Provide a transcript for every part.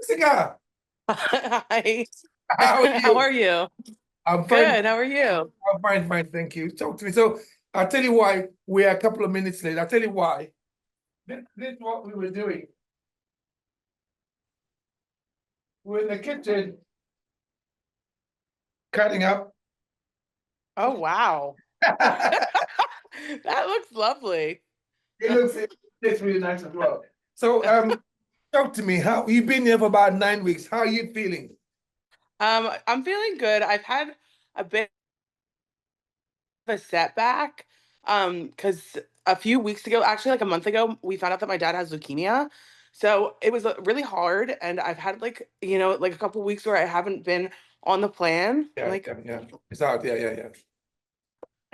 Jessica, Hi. how are How you? are you? I'm fine. Good. How are you? I'm fine, fine. Thank you. Talk to me. So I'll tell you why we are a couple of minutes late. I'll tell you why. This is what we were doing. We're in the kitchen cutting up. Oh, wow. That looks lovely. It tastes really nice as well. So talk to me. How you've been here for about 9 weeks. How are you feeling? I'm feeling good. I've had a bit of a setback. Because a few weeks ago, actually like a month ago, we found out that my dad has leukemia. So it was really hard, and I've had like a couple weeks where I haven't been on the plan. I'm Yeah, like, yeah, yeah. It's out. Yeah, yeah, yeah.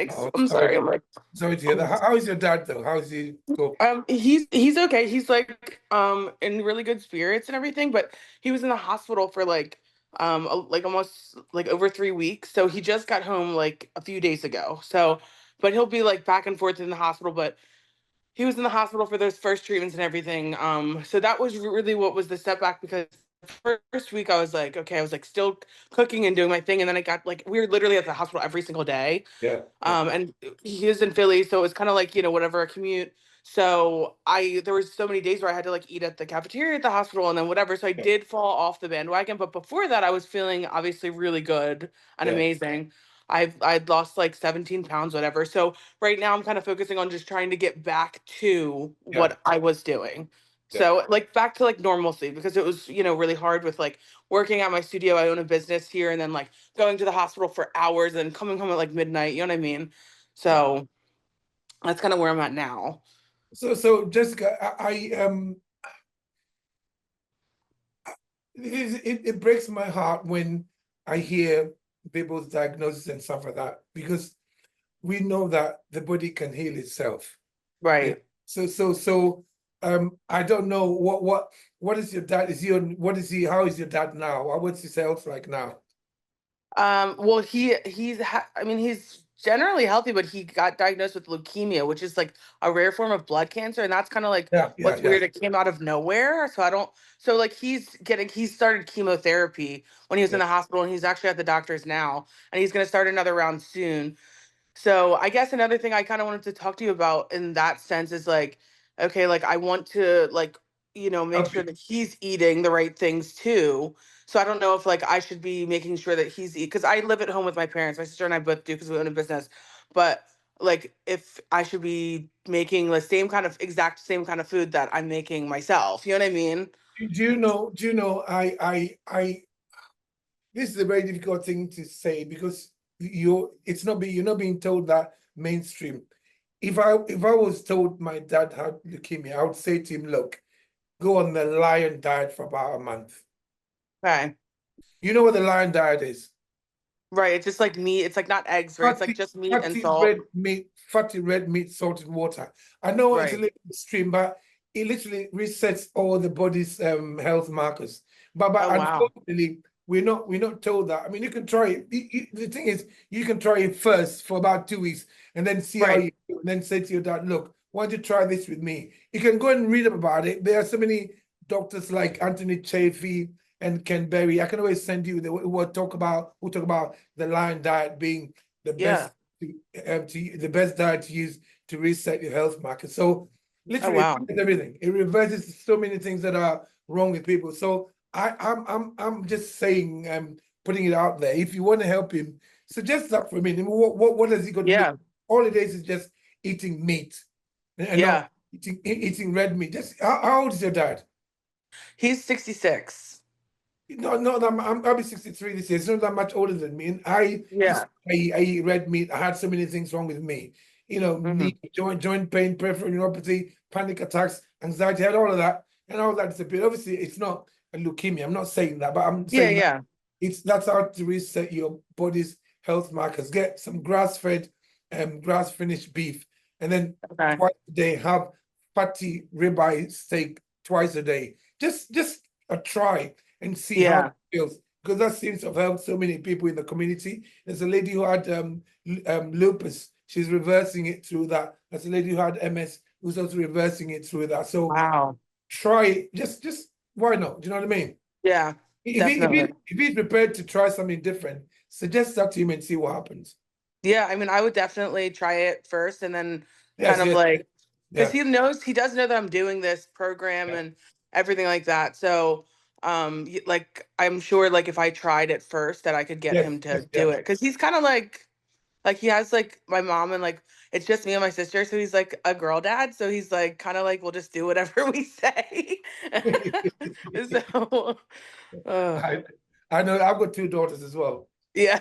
Oh, I'm sorry. sorry. I'm like, Sorry to hear that. How is your dad though? How is he go? he's okay. He's like in really good spirits and everything, but he was in the hospital for like almost like over 3 weeks. So he just got home like a few days ago. So, but he'll be like back and forth in the hospital. But he was in the hospital for those first treatments and everything. So that was really what was the setback, because the first week I was like, okay, I was like still cooking and doing my thing, and then I got like we were literally at the hospital every single day. Yeah, yeah, And he is in Philly, so it was kind of like, whatever, a commute. So there was so many days where I had to like eat at the cafeteria at the hospital and then whatever. So I yeah, did fall off the bandwagon. But before that, I was feeling obviously really good and yeah, amazing. I'd lost like 17 pounds, whatever. So right now I'm kind of focusing on just trying to get back to yeah, what I was doing. yeah. So like back to like normalcy, because it was, really hard with like working at my studio. I own a business here, and then like going to the hospital for hours and coming home at like midnight. You know what I mean? Yeah. So that's kind of where I'm at now. So Jessica, it breaks my heart when I hear people's diagnosis and stuff like that, because we know that the body can heal itself. Yeah. Right. So I don't know what is your dad? Is he on what is he? How is your dad now? What's his health like now? Well, I mean, he's generally healthy, but he got diagnosed with leukemia, which is like a rare form of blood cancer, and that's kind of like Yeah, yeah, what's yeah, weird. It came out of nowhere, so I don't. So like he started chemotherapy when he was in yeah. the hospital, and he's actually at the doctor's now, and he's gonna start another round soon. So I guess another thing I kind of wanted to talk to you about in that sense is like, okay, like I want to like, make sure Okay. that he's eating the right things too. So I don't know if like I should be making sure that he's eat, because I live at home with my parents. My sister and I both do because we own a business. But like if I should be making the same kind of exact same kind of food that I'm making myself. You know what I mean? Do you know? Do you know? This is a very difficult thing to say because you're not being told that mainstream. If I was told my dad had leukemia, I would say to him, look, go on the lion diet for about a month. Okay. You know what the lion diet is? Right. It's just like meat. It's like not eggs, right? It's like Fatty, just meat and fatty salt. red meat, fatty red meat, salted water. I know it's a Right. little extreme, but it literally resets all the body's health markers. But Oh wow. unfortunately, we're not told that. I mean, you can try it. The thing is, you can try it first for about 2 weeks and then see how Right. you do, and then say to your dad, look, why don't you try this with me? You can go and read up about it. There are so many doctors like Anthony Chaffee and Ken Berry. I can always send you we'll talk about the lion diet being the Yeah. best the best diet to use to reset your health marker. So Oh literally wow. everything. It reverses so many things that are wrong with people. So I'm just saying, putting it out there. If you want to help him, suggest that for me. What has he got to look? Yeah. All it is just eating meat and not Yeah. eating red meat. Just how old is your dad? He's 66. No, no, I'll be 63 this year. It's not that much older than me. And Yeah. I eat red meat. I had so many things wrong with me. Hmm. Knee, joint pain, peripheral neuropathy, panic attacks, anxiety, I had all of that. And all that disappeared. Obviously, it's not a leukemia. I'm not saying that, but I'm Yeah. saying that Yeah. that's how to reset your body's health markers. Get some grass-fed, grass finished beef, and then Okay. twice a day have fatty ribeye steak twice a day. Just a try and see how it Yeah. feels. Because that seems to have helped so many people in the community. There's a lady who had lupus. She's reversing it through that. There's a lady who had MS who's also reversing it through that. So Wow. try it. Just why not? Do you know what I mean? Yeah, definitely. If he's prepared to try something different, suggest that to him and see what happens. Yeah, I mean, I would definitely try it first and then kind Yes, of yes, like, because yeah, he does know that I'm doing this program yeah, and everything like that. So, like, I'm sure like if I tried it first that I could get yes, him to yes, do yeah. it. Cause he's kind of like he has like my mom and like it's just me and my sister. So he's like a girl dad. So he's like kind of like, we'll just do whatever we say. So, uh, I I know I've got two daughters as well. yeah,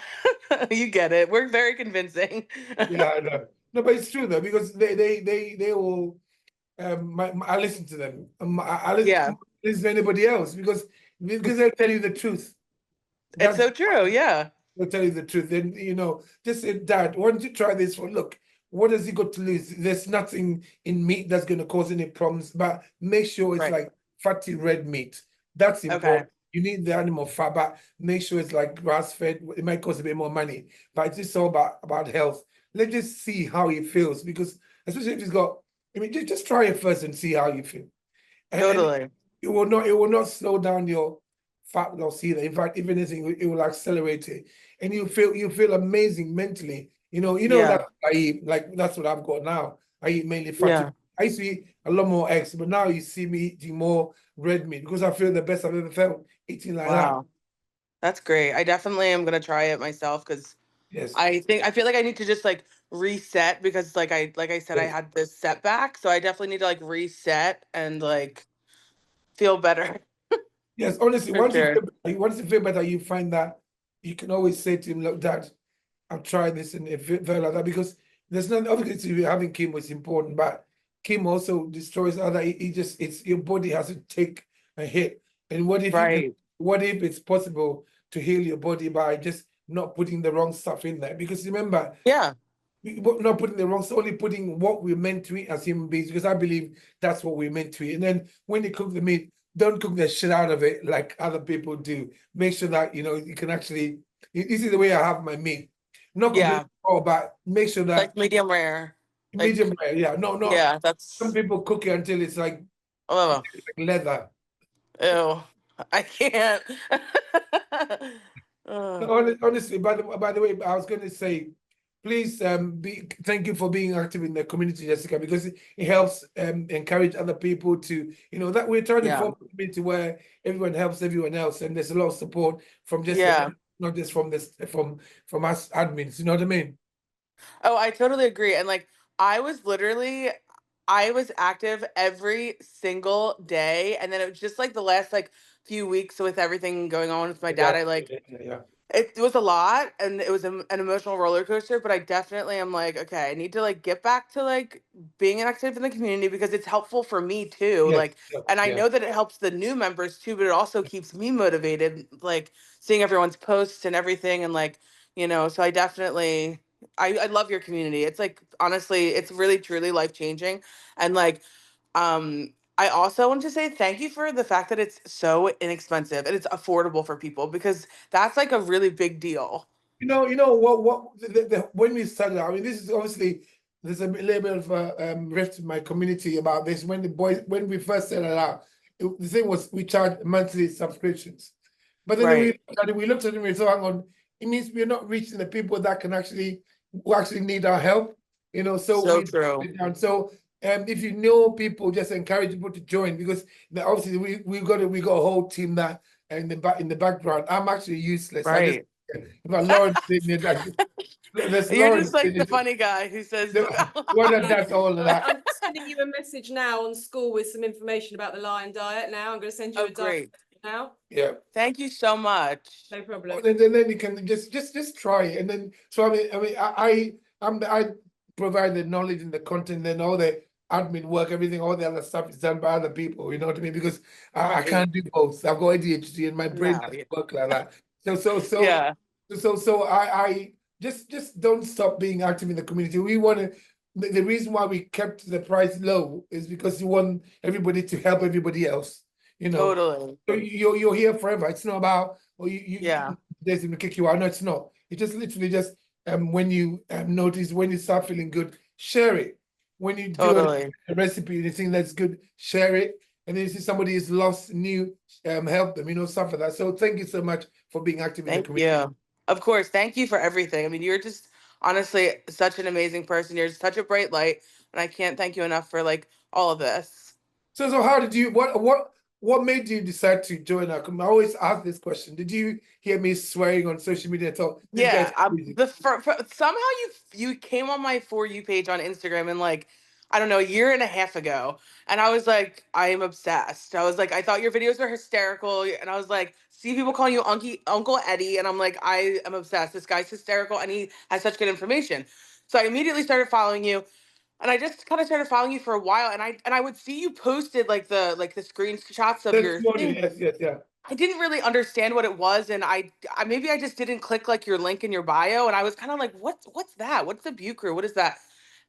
you get it. We're very convincing. Yeah, I know. No, but it's true though, because they will I listen to them. Yeah, Listen to anybody else because they'll tell you the truth. it's That's so true. Yeah. I'll tell you the truth. And just say, Dad, why don't you try this one? Look, what has he got to lose? There's nothing in meat that's going to cause any problems, but make sure it's Right. like fatty red meat. That's Okay. important. You need the animal fat, but make sure it's like grass fed. It might cost a bit more money, but it's just all about health. Let's just see how he feels, because especially if he's got, I mean, just try it first and see how you feel. And Totally. it will not slow down your fat loss either. In fact, if anything, it will accelerate it, and you feel amazing mentally. Yeah. That I eat, like that's what I've got now. I eat mainly fatty. Yeah. I used to eat a lot more eggs, but now you see me eating more red meat because I feel the best I've ever felt eating like that. Wow. That's great. I definitely am gonna try it myself because Yes, I feel like I need to just like reset because like I said I yes, had this setback. So I definitely need to like reset and like feel better yes. Honestly, for sure. once you feel better, you find that you can always say to him, "Look, Dad, I've tried this and it felt like that," because there's not obviously having chemo is important, but chemo also destroys other. It just it's your body has to take a hit. And Right. what if it's possible to heal your body by just not putting the wrong stuff in there? Because remember, Yeah. not putting the wrong, only putting what we're meant to eat as human beings, because I believe that's what we're meant to eat. And then when you cook the meat, don't cook the shit out of it like other people do. Make sure that you can actually. This is the way I have my meat. Not completely Yeah. raw, but make sure that Like medium rare. medium Like rare. Yeah, no, no. yeah, Some that's people cook it until it's like oh leather. ew. I can't. No, Ugh. honestly, by the way, I was going to say, please thank you for being active in the community, Jessica, because it helps encourage other people to that we're trying to Yeah. form a community where everyone helps everyone else, and there's a lot of support from just Yeah. not just from this from us admins. You know what I mean? Oh, I totally agree. And like I was active every single day. And then it was just like the last like few weeks with everything going on with my dad. Yeah, I like yeah. it was a lot and it was an emotional roller coaster, but I definitely am like, okay, I need to like get back to like being active in the community because it's helpful for me too. Yes, Like, yeah, and I yeah. know that it helps the new members too, but it also keeps me motivated, like seeing everyone's posts and everything. And like, so I definitely, I love your community. It's like, honestly, it's really truly life changing. And like, I also want to say thank you for the fact that it's so inexpensive and it's affordable for people because that's like a really big deal. When we started, I mean, this is obviously there's a little bit of a rift in my community about this. When we first set it out, the thing was we charge monthly subscriptions, but then Right. we looked at it and we thought, hang on, it means we're not reaching the people that can actually who actually need our help. So So we dropped true. it down. So if you know people, just encourage people to join, because obviously we got a whole team that in the background. I'm actually useless. I just Right. but Lauren did it. There's You're Lauren just like did the it. funny guy who says, The one that does all of that. I'm sending you a message now on school with some information about the lion diet now. I'm going to send you oh, a diet great. now. Yeah. Thank you so much. No problem. And then you can just try it. And then so I provide the knowledge and the content, and all the admin work, everything, all the other stuff is done by other people, you know what I mean? Because I Right. can't do both. I've got ADHD and my brain No. doesn't work like that. So Yeah. I just don't stop being active in the community. We want to. The reason why we kept the price low is because you want everybody to help everybody else. You know, Totally. so you're here forever. It's not about Yeah. there's gonna kick you out. No, it's not. It's just literally just when you notice, when you start feeling good, share it. When you do Totally. a recipe and you think that's good, share it. and then you see somebody is lost, new, help them, stuff like that. So thank you so much for being active in the Thank community. you. Of course. Thank you for everything. I mean, you're just honestly such an amazing person. You're such a bright light. And I can't thank you enough for like all of this. So how did you, what made you decide to join our community? I always ask this question. Did you hear me swearing on social media and thought, this Yeah, guy's crazy? somehow you came on my For You page on Instagram and like I don't know, a year and a half ago, and I was like, I am obsessed. I was like, I thought your videos were hysterical, and I was like, see people calling you Uncle Eddie, and I'm like, I am obsessed. This guy's hysterical, and he has such good information. So I immediately started following you, and I just kind of started following you for a while, and I would see you posted like the screenshots of This your morning, thing. yes, yeah. I didn't really understand what it was, and I maybe I just didn't click like your link in your bio, and I was kind of like, what's that? What's the Abbew Crew? What is that?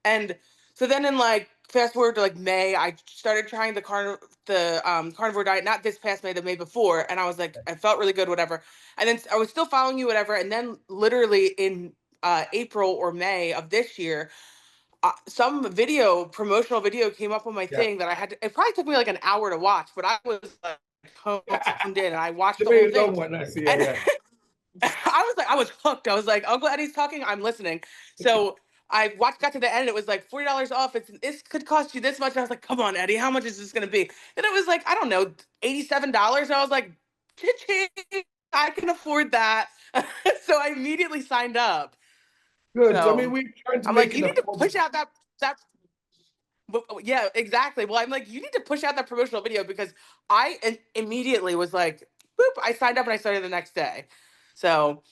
And so then in like fast forward to like May, I started trying the carnivore diet, not this past May, the May before, and I was like, I felt really good, whatever. And then I was still following you, whatever, and then literally in April or May of this year, some promotional video came up on my Yeah. thing that I had to, it probably took me like an hour to watch, but I was like honed in and I watched The the whole very thing. long one, I see, And yeah. I was hooked. I was like, Uncle Eddie's talking, I'm listening. So I got to the end, it was like $40 off. This could cost you this much. And I was like, come on, Eddie, how much is this gonna be? And it was like, I don't know, $87. And I was like, cha-ching, I can afford that. So I immediately signed up. Good. I mean, So we're trying to I'm make like, it you need to affordable. push out that yeah, exactly. Well, I'm like, you need to push out that promotional video because immediately was like, boop, I signed up and I started the next day. So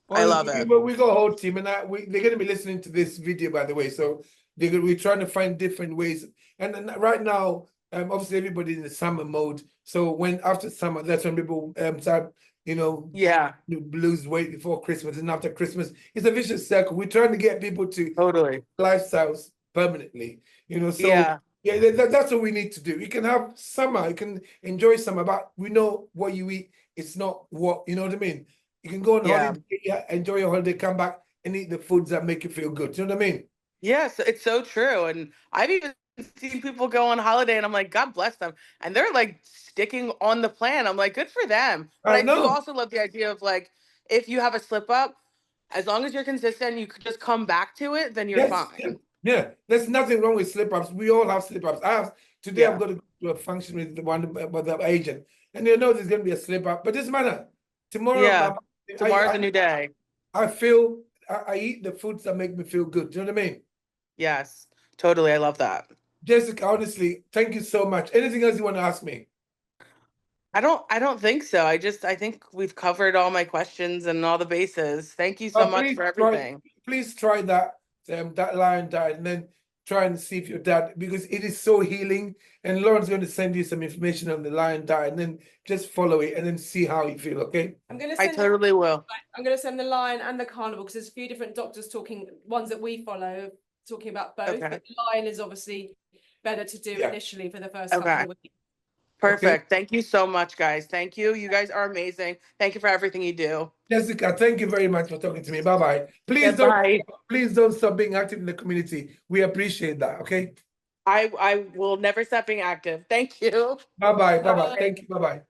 I Well, love it. we got a whole team, and they're going to be listening to this video, by the way. So we're trying to find different ways. And right now, obviously everybody's in the summer mode. So when after summer, that's when people start, Yeah, lose weight before Christmas, and after Christmas, it's a vicious circle. We're trying to get people to totally. lifestyles permanently. So Yeah, yeah, that's what we need to do. You can have summer, you can enjoy summer, but we know what you eat. It's not what you know what I mean. You can go on yeah. holiday, enjoy your holiday, come back and eat the foods that make you feel good. Do you know what I mean? Yes, it's so true. And I've even seen people go on holiday and I'm like, God bless them. And they're like sticking on the plan. I'm like, good for them. But I I do know. also love the idea of like, if you have a slip up, as long as you're consistent, you could just come back to it, then you're Yes, yeah, fine. yeah. There's nothing wrong with slip ups. We all have slip ups. Today I've Yeah. got to go to a function with the agent, and you know there's going to be a slip up. But this matter tomorrow, Yeah. Tomorrow's a new day. I feel I eat the foods that make me feel good. Do you know what I mean? Yes, totally. I love that. Jessica, honestly, thank you so much. Anything else you want to ask me? I don't think so. I think we've covered all my questions and all the bases. Thank you so much Please for try, everything. that lion diet, and then try and see if your dad, because it is so healing. And Lauren's going to send you some information on the lion diet, and then just follow it, and then see how you feel. Okay? I'm going to I send totally will. I'm going to send the lion and the carnivore because there's a few different doctors talking, ones that we follow, talking about both. Okay. But the lion is obviously better to do Yeah. initially for the first Okay. couple of weeks. Perfect. Thank you so much, guys. Thank you. You guys are amazing. Thank you for everything you do. Jessica, thank you very much for talking to me. Bye bye. Bye. Please don't stop being active in the community. We appreciate that. Okay. I will never stop being active. Thank you. Bye bye. Bye bye. Bye. Thank you. Bye bye.